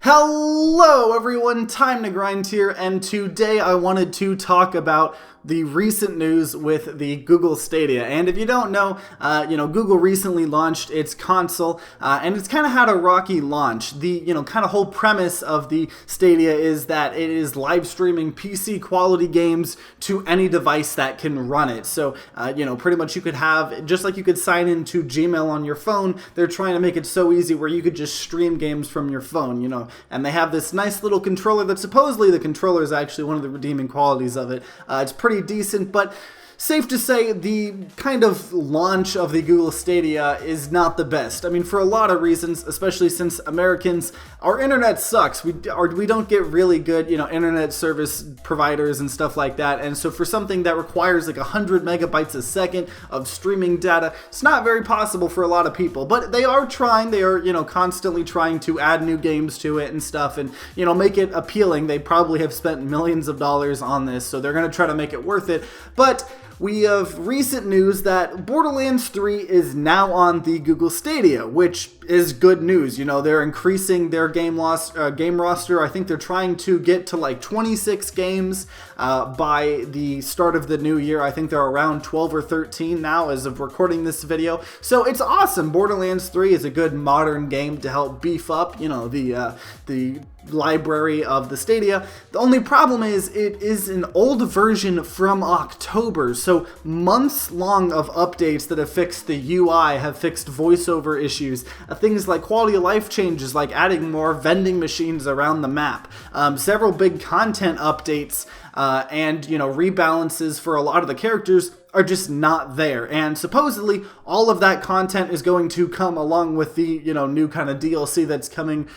Hello everyone, Time to Grind here, and today I wanted to talk about the recent news with the Google Stadia. And if you don't know, Google recently launched its console, and it's kind of had a rocky launch. The, kind of whole premise of the Stadia is that it is live streaming PC quality games to any device that can run it. So, pretty much you could have, just like you could sign into Gmail on your phone, they're trying to make it so easy where you could just stream games from your phone, and they have this nice little controller that supposedly the controller is actually one of the redeeming qualities of it. It's pretty decent, but safe to say the kind of launch of the Google Stadia is not the best. I mean, for a lot of reasons, especially since Americans, our internet sucks. We don't get really good, internet service providers and stuff like that. And so for something that requires like 100 megabytes a second of streaming data, it's not very possible for a lot of people. But they are trying. They are, constantly trying to add new games to it and stuff, and make it appealing. They probably have spent millions of dollars on this, so they're going to try to make it worth it. But we have recent news that Borderlands 3 is now on the Google Stadia, which is good news. They're increasing their game roster. I think they're trying to get to like 26 games by the start of the new year. I think they're around 12 or 13 now as of recording this video. So it's awesome. Borderlands 3 is a good modern game to help beef up, the library of the Stadia. The only problem is it is an old version from October, so months long of updates that have fixed the UI, have fixed voiceover issues, things like quality of life changes, like adding more vending machines around the map, several big content updates, and rebalances for a lot of the characters are just not there. And supposedly all of that content is going to come along with the new kind of DLC that's coming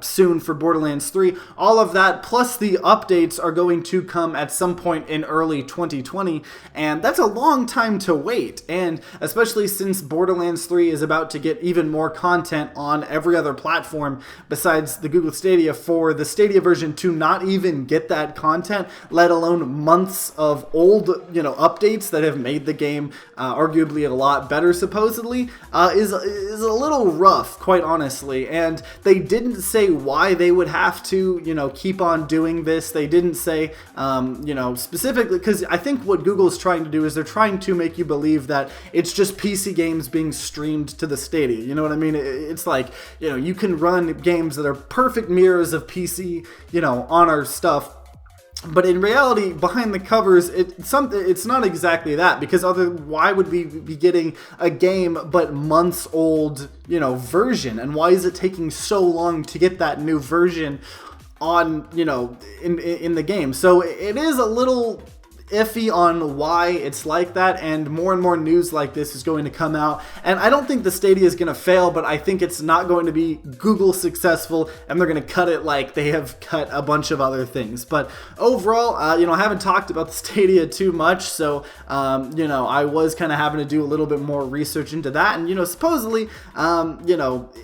soon for Borderlands 3. All of that plus the updates are going to come at some point in early 2020, and that's a long time to wait. And especially since Borderlands 3 is about to get even more content on every other platform besides the Google Stadia, for the Stadia version to not even get that content, let alone months of old updates that have made the game arguably a lot better supposedly, is a little rough, quite honestly. And they didn't say why they would have to keep on doing this. They didn't say specifically, because I think what Google's trying to do is they're trying to make you believe that it's just PC games being streamed to the Stadia. You know what I mean? It's like you can run games that are perfect mirrors of PC on our stuff. But in reality, behind the covers, it's not exactly that, because why would we be getting a game but months old, version? And why is it taking so long to get that new version on, in the game? So it is a little iffy on why it's like that, and more news like this is going to come out. And I don't think the Stadia is going to fail, but I think it's not going to be Google successful, and they're going to cut it like they have cut a bunch of other things. But overall, I haven't talked about the Stadia too much, so I was kind of having to do a little bit more research into that. And supposedly,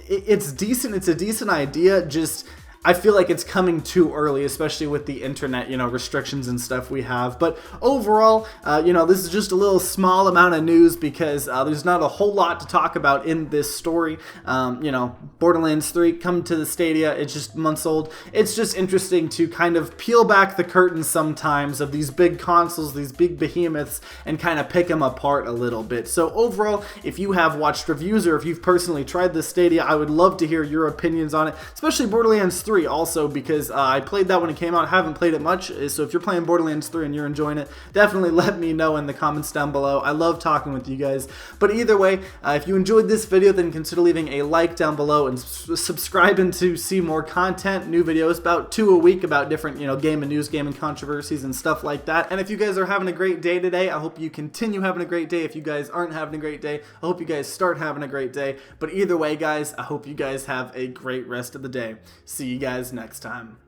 it's decent. It's a decent idea. Just I feel like it's coming too early, especially with the internet, restrictions and stuff we have. But overall, this is just a little small amount of news because there's not a whole lot to talk about in this story. Borderlands 3 come to the Stadia. It's just months old. It's just interesting to kind of peel back the curtain sometimes of these big consoles, these big behemoths, and kind of pick them apart a little bit. So overall, if you have watched reviews or if you've personally tried the Stadia, I would love to hear your opinions on it, especially Borderlands 3. Also, because I played that when it came out. Haven't played it much, so if you're playing Borderlands 3 and you're enjoying it, definitely let me know in the comments down below. I love talking with you guys. But either way, if you enjoyed this video, then consider leaving a like down below and subscribing to see more content, new videos, about 2 a week about different game and news, gaming controversies and stuff like that. And if you guys are having a great day today, I hope you continue having a great day. If you guys aren't having a great day, I hope you guys start having a great day. But either way, guys, I hope you guys have a great rest of the day. See you guys next time.